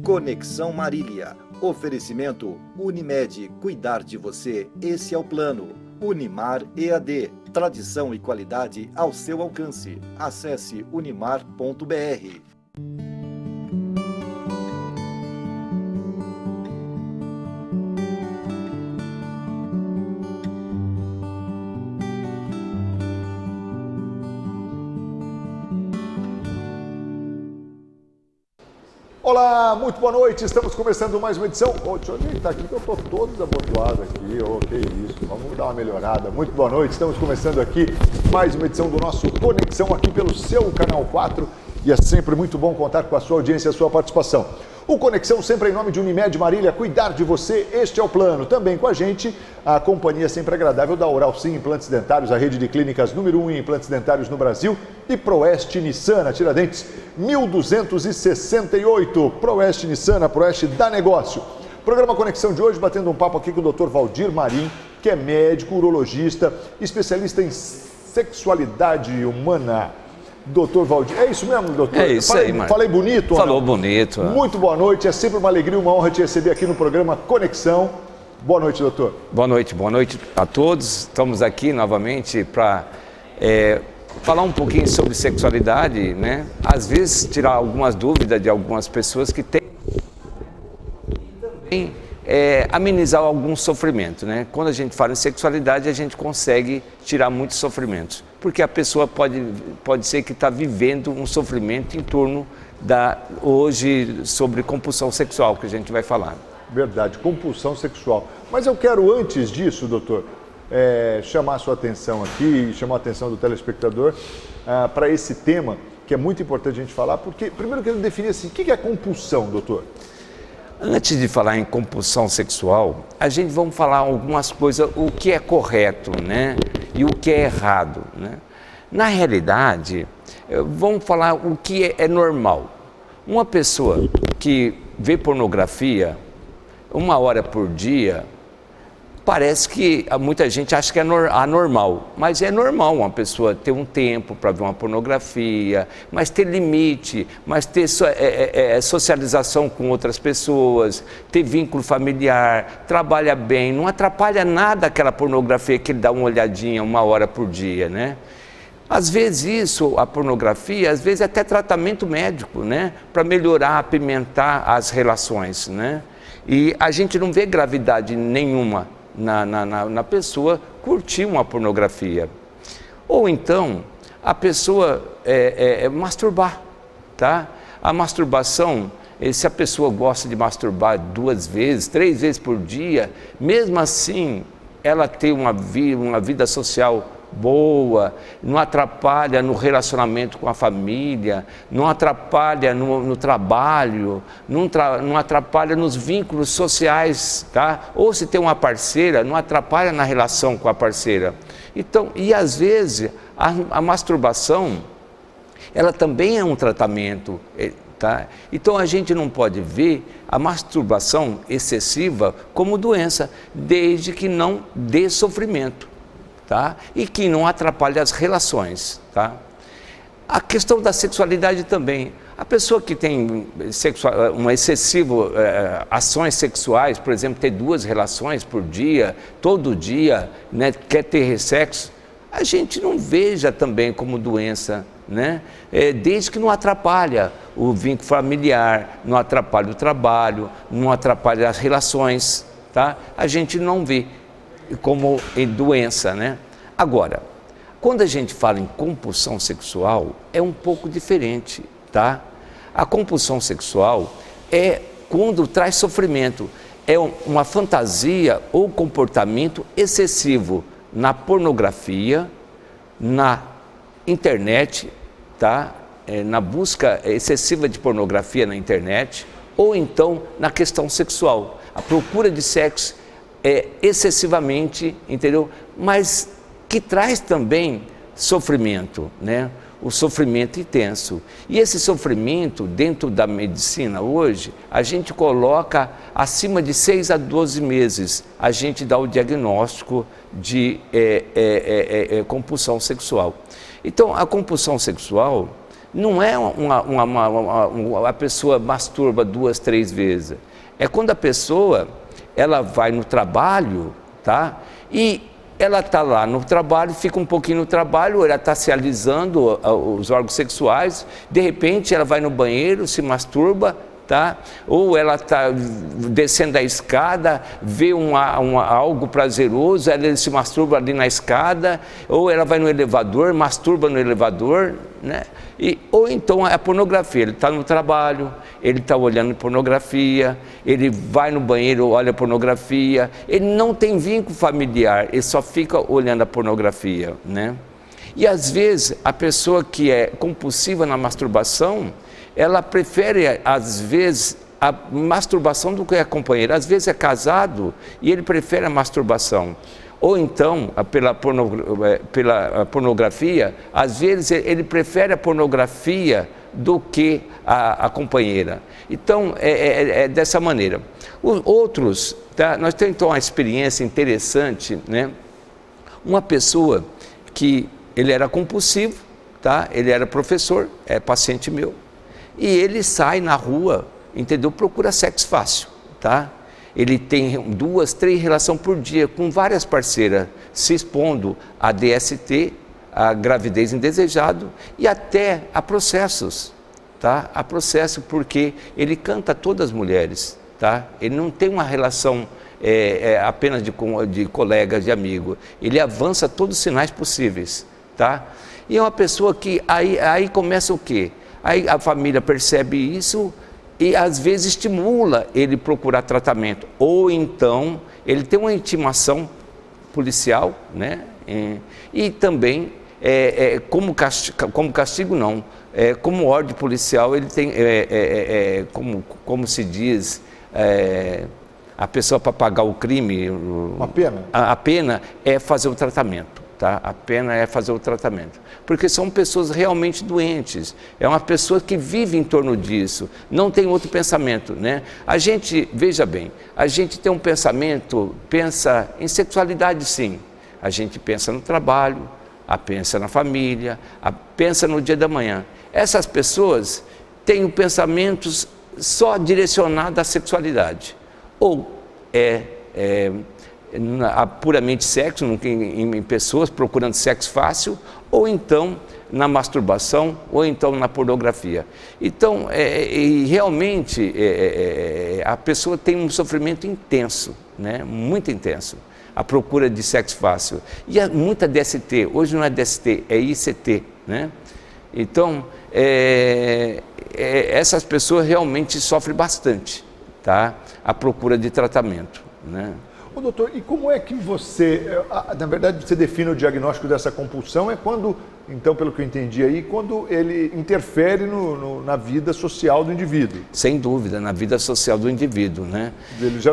Conexão Marília. Oferecimento Unimed. Cuidar de você, esse é o plano. Unimar EAD. Tradição e qualidade ao seu alcance. Acesse unimar.br. Olá, muito boa noite, estamos começando mais uma edição. Deixa eu ajeitar aqui que eu estou todo desabotoado aqui, que isso, vamos dar uma melhorada. Muito boa noite, estamos começando aqui mais uma edição do nosso Conexão aqui pelo seu Canal 4 e é sempre muito bom contar com a sua audiência e a sua participação. O Conexão sempre em nome de Unimed Marília, cuidar de você, este é o plano. Também com a gente, a companhia sempre agradável da Oral Sim Implantes Dentários, a rede de clínicas número 1 em implantes dentários no Brasil, e Proeste Nissan, Tiradentes 1268, Proeste Nissan, Proeste dá negócio. Programa Conexão de hoje, batendo um papo aqui com o Dr. Valdir Marim, que é médico, urologista, especialista em sexualidade humana. Doutor Valdir, é isso mesmo, doutor? É isso aí, Marcos. Falei bonito? Falou bonito. Muito boa noite, é sempre uma alegria e uma honra te receber aqui no programa Conexão. Boa noite, doutor. Boa noite a todos. Estamos aqui novamente para falar um pouquinho sobre sexualidade, né? Às vezes tirar algumas dúvidas de algumas pessoas que têm e também amenizar algum sofrimento, né? Quando a gente fala em sexualidade, a gente consegue tirar muitos sofrimentos, porque a pessoa pode ser que está vivendo um sofrimento em torno hoje sobre compulsão sexual, que a gente vai falar. Verdade, compulsão sexual. Mas eu quero, antes disso, doutor, chamar a sua atenção aqui, chamar a atenção do telespectador para esse tema, que é muito importante a gente falar, porque primeiro eu quero definir assim, o que é compulsão, doutor? Antes de falar em compulsão sexual, a gente vai falar algumas coisas, o que é correto, né? E o que é errado, né? Na realidade, vamos falar o que é normal. Uma pessoa que vê pornografia 1 hora por dia, parece que muita gente acha que é anormal, mas é normal uma pessoa ter um tempo para ver uma pornografia, mas ter limite, mas ter socialização com outras pessoas, ter vínculo familiar, trabalha bem, não atrapalha nada aquela pornografia que ele dá uma olhadinha 1 hora por dia, né? Às vezes a pornografia, às vezes é até tratamento médico, né? Para melhorar, apimentar as relações, né? E a gente não vê gravidade nenhuma na pessoa curtir uma pornografia. Ou então, a pessoa masturbar, tá? A masturbação, se a pessoa gosta de masturbar 2 vezes, 3 vezes por dia, mesmo assim, ela tem uma vida social boa, não atrapalha no relacionamento com a família, não atrapalha no trabalho, não atrapalha nos vínculos sociais, tá? Ou se tem uma parceira, não atrapalha na relação com a parceira. Então, e às vezes a masturbação, ela também é um tratamento, tá? Então a gente não pode ver a masturbação excessiva como doença, desde que não dê sofrimento. Tá? E que não atrapalhe as relações, tá? A questão da sexualidade também. A pessoa que tem ações sexuais, por exemplo, ter 2 relações por dia, todo dia, né, quer ter sexo, a gente não veja também como doença, né? Desde que não atrapalha o vínculo familiar, não atrapalha o trabalho, não atrapalha as relações, tá? A gente não vê como em doença, né? Agora, quando a gente fala em compulsão sexual, é um pouco diferente, tá? A compulsão sexual é quando traz sofrimento, é uma fantasia ou comportamento excessivo na pornografia, na internet, tá? Na busca excessiva de pornografia na internet, ou então na questão sexual. A procura de sexo excessivamente, entendeu? Mas que traz também sofrimento, né? O sofrimento intenso. E esse sofrimento, dentro da medicina hoje, a gente coloca acima de 6 a 12 meses, a gente dá o diagnóstico de compulsão sexual. Então, a compulsão sexual não é a pessoa masturba 2, 3 vezes. É quando a pessoa, ela vai no trabalho, tá? E ela está lá no trabalho, fica um pouquinho no trabalho, ela está se alisando os órgãos sexuais, de repente ela vai no banheiro, se masturba, tá? Ou ela está descendo a escada, vê algo prazeroso, ela se masturba ali na escada, ou ela vai no elevador, masturba no elevador, né? Ou então a pornografia, ele está no trabalho, ele está olhando pornografia, ele vai no banheiro, olha pornografia, ele não tem vínculo familiar, ele só fica olhando a pornografia, né? E às vezes a pessoa que é compulsiva na masturbação, ela prefere, às vezes, a masturbação do que a companheira. Às vezes é casado e ele prefere a masturbação. Ou então, pela pornografia, às vezes ele prefere a pornografia do que a companheira. Então, é dessa maneira. Os outros, tá? Nós temos então uma experiência interessante, né? Uma pessoa que ele era compulsivo, tá? Ele era professor, é paciente meu. E ele sai na rua, entendeu? Procura sexo fácil, tá? Ele tem 2, 3 relações por dia com várias parceiras, se expondo a DST, a gravidez indesejado e até a processos, tá? A processo porque ele canta todas as mulheres, tá? Ele não tem uma relação apenas de colegas, de amigo. Ele avança todos os sinais possíveis, tá? E é uma pessoa que aí começa o quê? Aí a família percebe isso e às vezes estimula ele procurar tratamento. Ou então ele tem uma intimação policial, né? E também, como castigo não, como ordem policial, ele tem, como se diz, a pessoa para pagar o crime... Uma pena? A pena é fazer o tratamento. Tá? A pena é fazer o tratamento, porque são pessoas realmente doentes, é uma pessoa que vive em torno disso, não tem outro pensamento, né? A gente, veja bem, a gente tem um pensamento, pensa em sexualidade sim, a gente pensa no trabalho, pensa na família, pensa no dia da manhã. Essas pessoas têm pensamentos só direcionados à sexualidade, ou puramente sexo, em pessoas procurando sexo fácil, ou então na masturbação, ou então na pornografia. Então, realmente, a pessoa tem um sofrimento intenso, né? Muito intenso, a procura de sexo fácil. E há muita DST, hoje não é DST, é ICT, né? Então, essas pessoas realmente sofrem bastante, tá? A procura de tratamento, né? Ô, doutor, e como é que você, na verdade, você define o diagnóstico dessa compulsão? É quando, então, pelo que eu entendi aí, quando ele interfere na vida social do indivíduo. Sem dúvida, na vida social do indivíduo, né? Ele já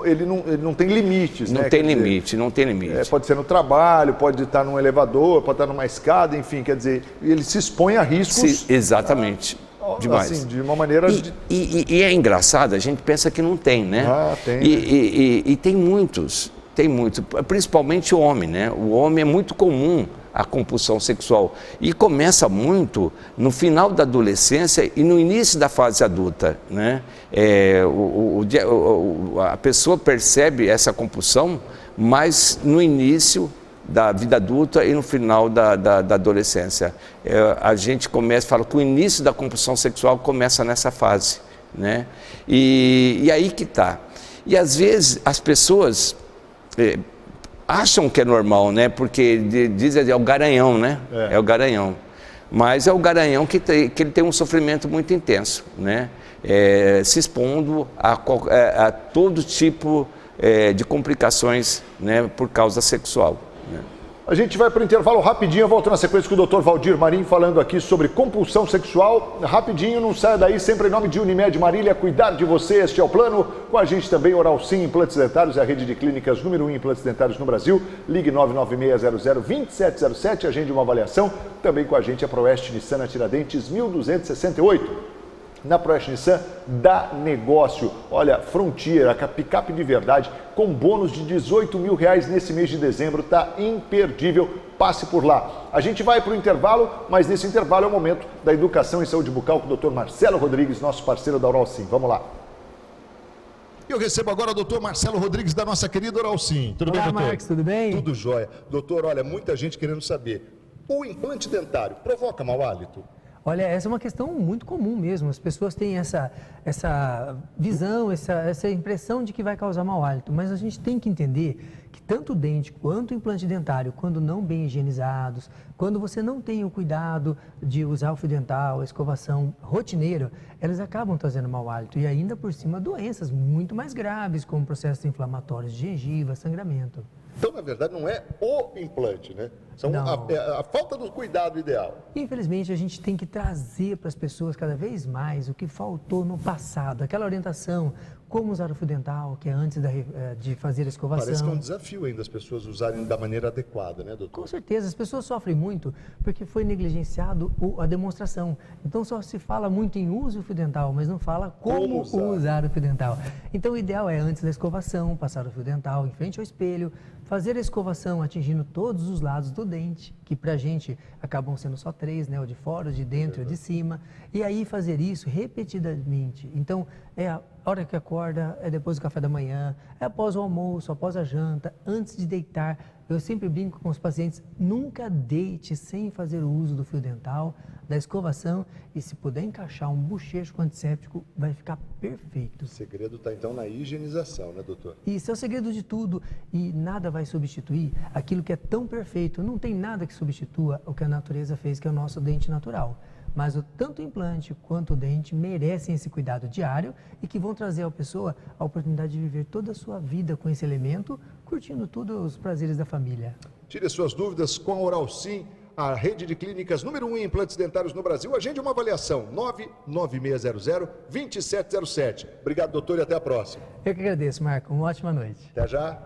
ele não tem limites, né? Não tem limite, não tem limite. Pode ser no trabalho, pode estar num elevador, pode estar numa escada, enfim, quer dizer, ele se expõe a riscos. Exatamente. Demais. Assim, de uma maneira... E é engraçado, a gente pensa que não tem, né? Tem. E tem muitos, principalmente o homem, né? O homem é muito comum a compulsão sexual e começa muito no final da adolescência e no início da fase adulta, né? A pessoa percebe essa compulsão, mas no início da vida adulta e no final da adolescência. A gente fala que o início da compulsão sexual começa nessa fase, né? E aí que está. E às vezes as pessoas acham que é normal, né? Porque dizem é o garanhão, né? É o garanhão. Mas é o garanhão que ele tem um sofrimento muito intenso, né? Se expondo a todo tipo de complicações, né? Por causa sexual. A gente vai para o intervalo rapidinho, eu volto na sequência com o Dr. Valdir Marim falando aqui sobre compulsão sexual. Rapidinho, não saia daí, sempre em nome de Unimed Marília, cuidar de você, este é o plano. Com a gente também Oral Sim Implantes Dentários, é a rede de clínicas número 1 em implantes dentários no Brasil. Ligue 996002707, agende uma avaliação. Também com a gente a Proeste Nissan Tiradentes 1268. na Proeste Nissan dá negócio. Olha, Frontier, a picape de verdade, com bônus de R$18 mil nesse mês de dezembro, tá imperdível. Passe por lá. A gente vai para o intervalo, mas nesse intervalo é o momento da educação em saúde bucal com o Dr. Marcelo Rodrigues, nosso parceiro da Oral Sim. Vamos lá. Eu recebo agora o doutor Marcelo Rodrigues, da nossa querida Oral Sim. Tudo bem, doutor? Marcos, tudo bem? Tudo jóia. Doutor, olha, muita gente querendo saber, o implante dentário provoca mau hálito? Olha, essa é uma questão muito comum mesmo. As pessoas têm essa visão, essa impressão de que vai causar mau hálito. Mas a gente tem que entender que tanto o dente quanto o implante dentário, quando não bem higienizados, quando você não tem o cuidado de usar o fio dental, a escovação rotineira, elas acabam trazendo mau hálito. E ainda por cima, doenças muito mais graves, como processos inflamatórios de gengiva, sangramento. Então, na verdade, não é o implante, né? São a falta do cuidado ideal. Infelizmente, a gente tem que trazer para as pessoas cada vez mais o que faltou no passado. Aquela orientação, como usar o fio dental, que é antes de fazer a escovação. Parece que é um desafio ainda as pessoas usarem da maneira adequada, né, doutor? Com certeza, as pessoas sofrem muito porque foi negligenciado a demonstração. Então, só se fala muito em uso do fio dental, mas não fala como usar o fio dental. Então, o ideal é, antes da escovação, passar o fio dental em frente ao espelho, fazer a escovação atingindo todos os lados do dente, que pra gente acabam sendo só 3, né? O de fora, o de dentro e o de cima. E aí fazer isso repetidamente. Então, é a hora que acorda, é depois do café da manhã, é após o almoço, após a janta, antes de deitar. Eu sempre brinco com os pacientes, nunca deite sem fazer o uso do fio dental, da escovação, e se puder encaixar um bochecho com antisséptico, vai ficar perfeito. O segredo está então na higienização, né, doutor? Isso é o segredo de tudo, e nada vai substituir aquilo que é tão perfeito. Não tem nada que substitua o que a natureza fez, que é o nosso dente natural. Mas tanto o implante quanto o dente merecem esse cuidado diário e que vão trazer à pessoa a oportunidade de viver toda a sua vida com esse elemento, curtindo todos os prazeres da família. Tire as suas dúvidas com a Oral Sim, a rede de clínicas número 1 em implantes dentários no Brasil. Agende uma avaliação, 99600-2707. Obrigado, doutor, e até a próxima. Eu que agradeço, Marco. Uma ótima noite. Até já.